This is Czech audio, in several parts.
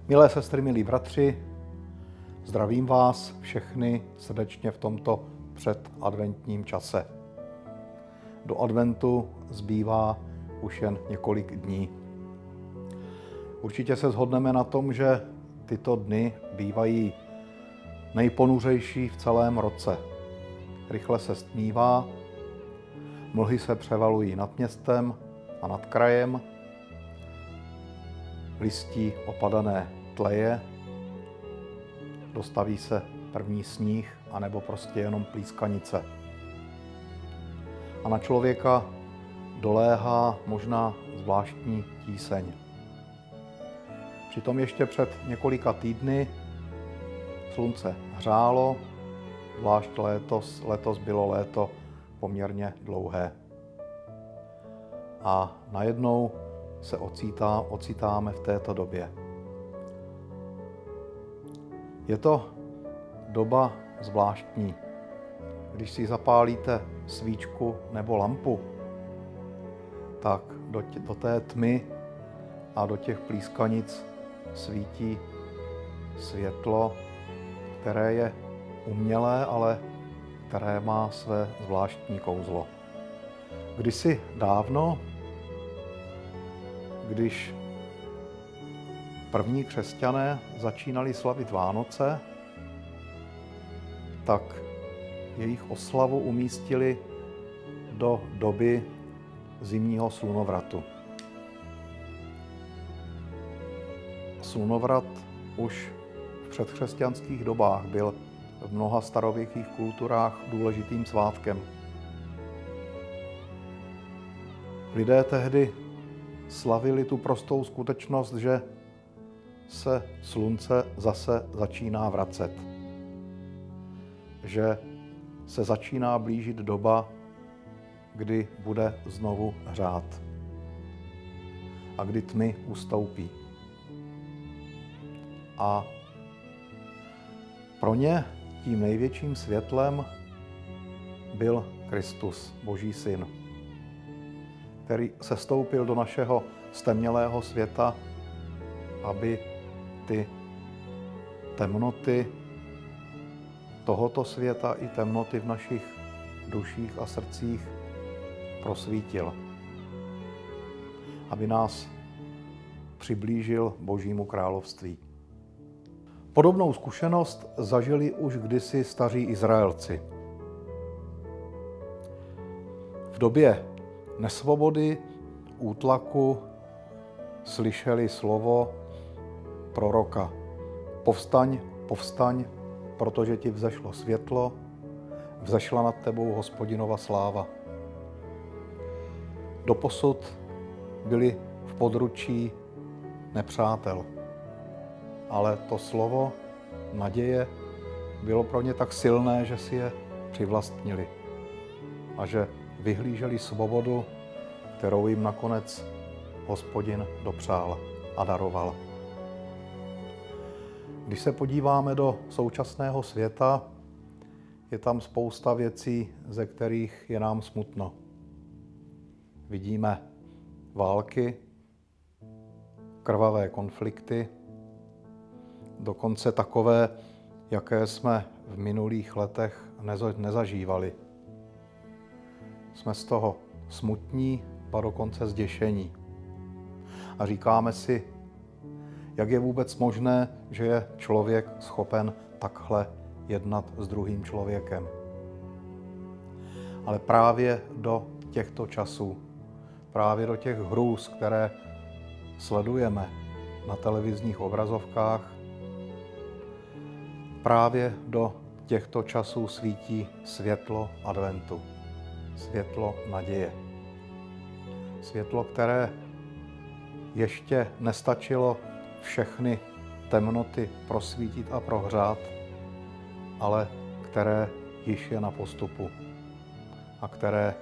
Milé sestry, milí bratři, zdravím vás všechny srdečně v tomto předadventním čase. Do adventu zbývá už jen několik dní. Určitě se shodneme na tom, že tyto dny bývají nejponuřejší v celém roce. Rychle se stmívá, mlhy se převalují nad městem a nad krajem, listí opadané tleje, dostaví se první sníh, anebo prostě jenom plískanice. A na člověka doléhá možná zvláštní tíseň. Přitom ještě před několika týdny slunce hřálo, zvlášť letos bylo léto poměrně dlouhé. A najednou se ocitáme v této době. Je to doba zvláštní. Když si zapálíte svíčku nebo lampu, tak do té tmy a do těch plískanic svítí světlo, které je umělé, ale které má své zvláštní kouzlo. Kdysi dávno, když první křesťané začínali slavit Vánoce, tak jejich oslavu umístili do doby zimního slunovratu. Slunovrat už v předkřesťanských dobách byl v mnoha starověkých kulturách důležitým svátkem. Lidé tehdy slavili tu prostou skutečnost, že se slunce zase začíná vracet. Že se začíná blížit doba, kdy bude znovu hřát a kdy tmy ustoupí. A pro ně tím největším světlem byl Kristus, Boží syn, který sestoupil do našeho stemnělého světa, aby ty temnoty tohoto světa i temnoty v našich duších a srdcích prosvítil. Aby nás přiblížil Božímu království. Podobnou zkušenost zažili už kdysi staří Izraelci. V době nesvobody, útlaku slyšeli slovo proroka. Povstaň, povstaň, protože ti vzešlo světlo, vzešla nad tebou Hospodinova sláva. Doposud byli v područí nepřátel, ale to slovo naděje bylo pro ně tak silné, že si je přivlastnili a že vyhlíželi svobodu, kterou jim nakonec Hospodin dopřál a daroval. Když se podíváme do současného světa, je tam spousta věcí, ze kterých je nám smutno. Vidíme války, krvavé konflikty, dokonce takové, jaké jsme v minulých letech nezažívali. Jsme z toho smutní, a dokonce zděšení. A říkáme si, jak je vůbec možné, že je člověk schopen takhle jednat s druhým člověkem. Ale právě do těchto časů, právě do těch hrůz, které sledujeme na televizních obrazovkách, právě do těchto časů svítí světlo adventu, světlo naděje. Světlo, které ještě nestačilo všechny temnoty prosvítit a prohřát, ale které již je na postupu a které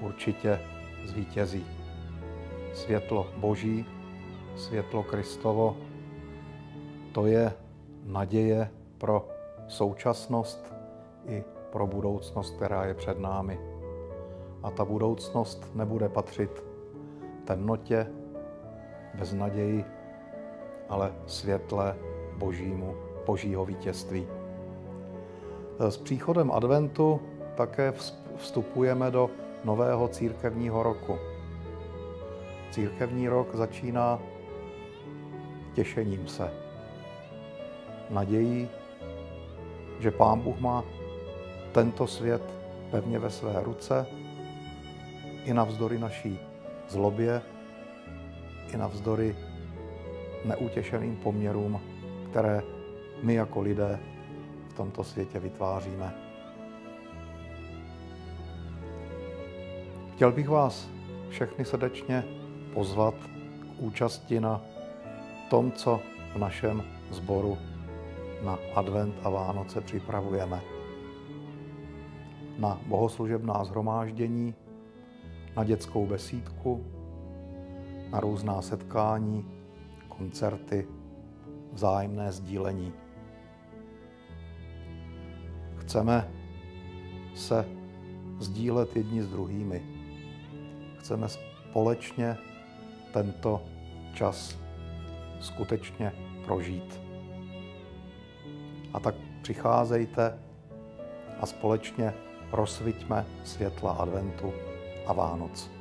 určitě zvítězí. Světlo Boží, světlo Kristovo, to je naděje pro současnost i pro budoucnost, která je před námi. A ta budoucnost nebude patřit temnotě, beznaději, ale světle božího vítězství. S příchodem adventu také vstupujeme do nového církevního roku. Církevní rok začíná těšením se, nadějí, že Pán Bůh má tento svět pevně ve své ruce i navzdory naší zlobě, i navzdory neutěšeným poměrům, které my jako lidé v tomto světě vytváříme. Chtěl bych vás všechny srdečně pozvat k účasti na tom, co v našem sboru na advent a Vánoce připravujeme. Na bohoslužebná shromáždění, na dětskou besídku, na různá setkání, koncerty, vzájemné sdílení. Chceme se sdílet jedni s druhými. Chceme společně tento čas skutečně prožít. A tak přicházejte a společně rozsviťme světla adventu a Vánoc.